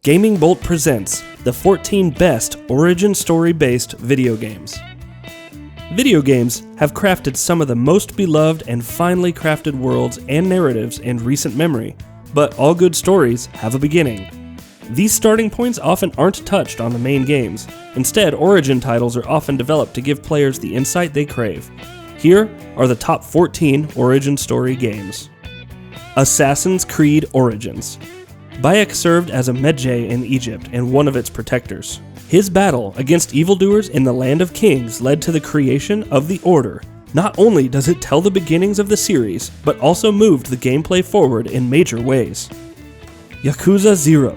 GamingBolt presents the 14 best origin story-based video games. Video games have crafted some of the most beloved and finely crafted worlds and narratives in recent memory, but all good stories have a beginning. These starting points often aren't touched on the main games. Instead, origin titles are often developed to give players the insight they crave. Here are the top 14 origin story games. Assassin's Creed Origins. Bayek served as a Medjay in Egypt and one of its protectors. His battle against evildoers in the Land of Kings led to the creation of the Order. Not only does it tell the beginnings of the series, but also moved the gameplay forward in major ways. Yakuza 0.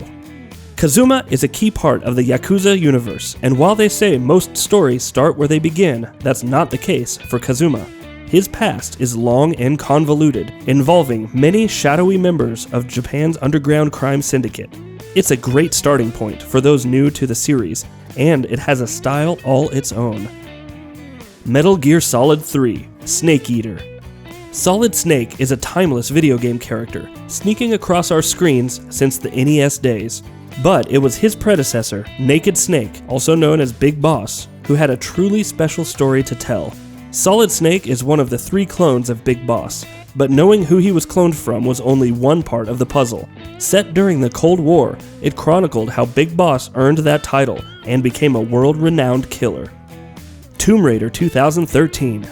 Kazuma is a key part of the Yakuza universe, and while they say most stories start where they begin, that's not the case for Kazuma. His past is long and convoluted, involving many shadowy members of Japan's underground crime syndicate. It's a great starting point for those new to the series, and it has a style all its own. Metal Gear Solid 3: Snake Eater. Solid Snake is a timeless video game character, sneaking across our screens since the NES days. But it was his predecessor, Naked Snake, also known as Big Boss, who had a truly special story to tell. Solid Snake is one of the 3 clones of Big Boss, but knowing who he was cloned from was only one part of the puzzle. Set during the Cold War, it chronicled how Big Boss earned that title and became a world-renowned killer. Tomb Raider 2013.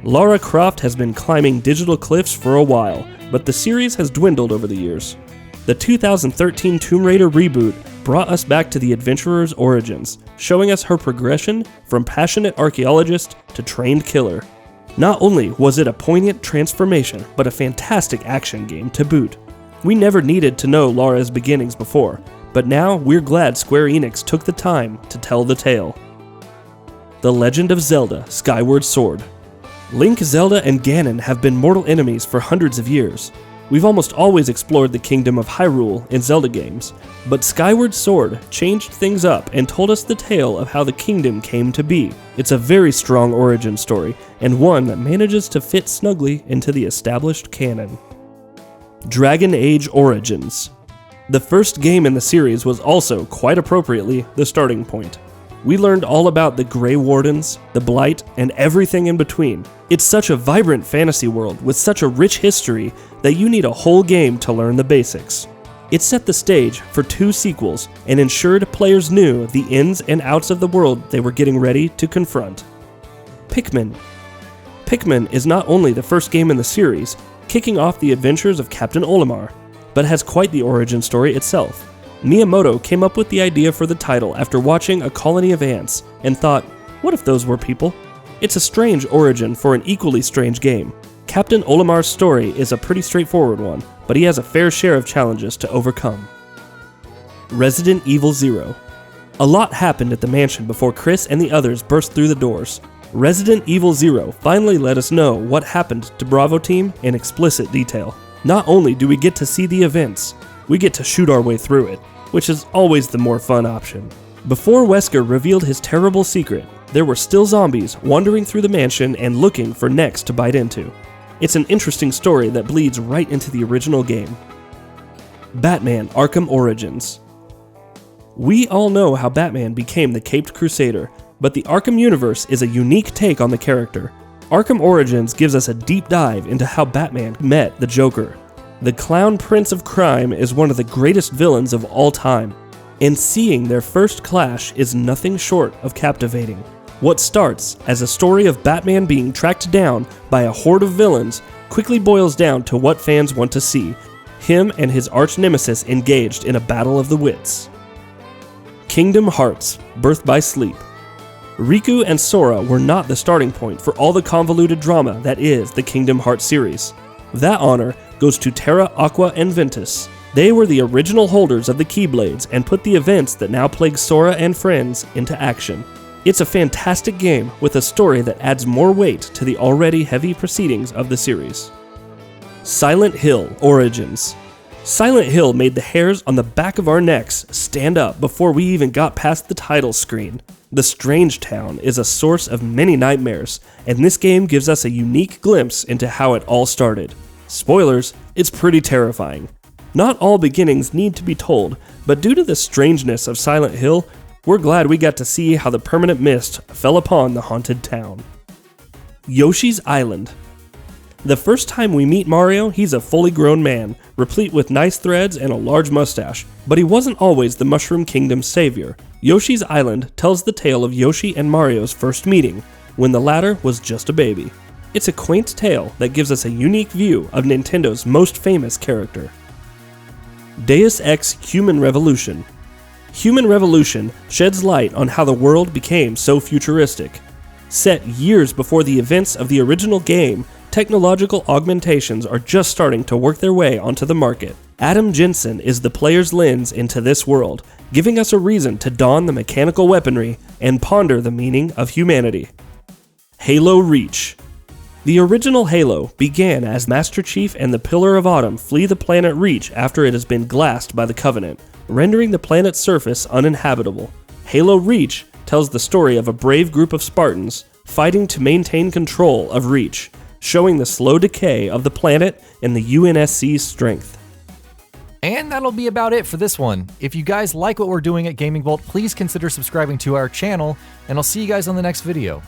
Lara Croft has been climbing digital cliffs for a while, but the series has dwindled over the years. The 2013 Tomb Raider reboot brought us back to the adventurer's origins, showing us her progression from passionate archaeologist to trained killer. Not only was it a poignant transformation, but a fantastic action game to boot. We never needed to know Lara's beginnings before, but now we're glad Square Enix took the time to tell the tale. The Legend of Zelda: Skyward Sword. Link, Zelda, and Ganon have been mortal enemies for hundreds of years. We've almost always explored the kingdom of Hyrule in Zelda games, but Skyward Sword changed things up and told us the tale of how the kingdom came to be. It's a very strong origin story, and one that manages to fit snugly into the established canon. Dragon Age Origins. The first game in the series was also, quite appropriately, the starting point. We learned all about the Grey Wardens, the Blight, and everything in between. It's such a vibrant fantasy world with such a rich history that you need a whole game to learn the basics. It set the stage for 2 sequels and ensured players knew the ins and outs of the world they were getting ready to confront. PIKMIN. PIKMIN is not only the first game in the series, kicking off the adventures of Captain Olimar, but has quite the origin story itself. Miyamoto came up with the idea for the title after watching a colony of ants and thought, what if those were people? It's a strange origin for an equally strange game. Captain Olimar's story is a pretty straightforward one, but he has a fair share of challenges to overcome. Resident Evil 0. A lot happened at the mansion before Chris and the others burst through the doors. Resident Evil 0 finally let us know what happened to Bravo Team in explicit detail. Not only do we get to see the events, we get to shoot our way through it, which is always the more fun option. Before Wesker revealed his terrible secret, there were still zombies wandering through the mansion and looking for necks to bite into. It's an interesting story that bleeds right into the original game. Batman: Arkham Origins. We all know how Batman became the Caped Crusader, but the Arkham universe is a unique take on the character. Arkham Origins gives us a deep dive into how Batman met the Joker. The Clown Prince of Crime is one of the greatest villains of all time, and seeing their first clash is nothing short of captivating. What starts as a story of Batman being tracked down by a horde of villains quickly boils down to what fans want to see: him and his arch-nemesis engaged in a battle of the wits. Kingdom Hearts: Birth by Sleep. Riku and Sora were not the starting point for all the convoluted drama that is the Kingdom Hearts series. That honor goes to Terra, Aqua, and Ventus. They were the original holders of the Keyblades and put the events that now plague Sora and friends into action. It's a fantastic game with a story that adds more weight to the already heavy proceedings of the series. Silent Hill Origins. Silent Hill made the hairs on the back of our necks stand up before we even got past the title screen. The Strange Town is a source of many nightmares, and this game gives us a unique glimpse into how it all started. Spoilers, it's pretty terrifying. Not all beginnings need to be told, but due to the strangeness of Silent Hill, we're glad we got to see how the permanent mist fell upon the haunted town. Yoshi's Island. The first time we meet Mario, he's a fully grown man, replete with nice threads and a large mustache, but he wasn't always the Mushroom Kingdom's savior. Yoshi's Island tells the tale of Yoshi and Mario's first meeting, when the latter was just a baby. It's a quaint tale that gives us a unique view of Nintendo's most famous character. Deus Ex Human Revolution. Human Revolution sheds light on how the world became so futuristic. Set years before the events of the original game, technological augmentations are just starting to work their way onto the market. Adam Jensen is the player's lens into this world, giving us a reason to don the mechanical weaponry and ponder the meaning of humanity. Halo Reach. The original Halo began as Master Chief and the Pillar of Autumn flee the planet Reach after it has been glassed by the Covenant, rendering the planet's surface uninhabitable. Halo Reach tells the story of a brave group of Spartans fighting to maintain control of Reach, showing the slow decay of the planet and the UNSC's strength. And that'll be about it for this one. If you guys like what we're doing at GamingBolt, please consider subscribing to our channel, and I'll see you guys on the next video.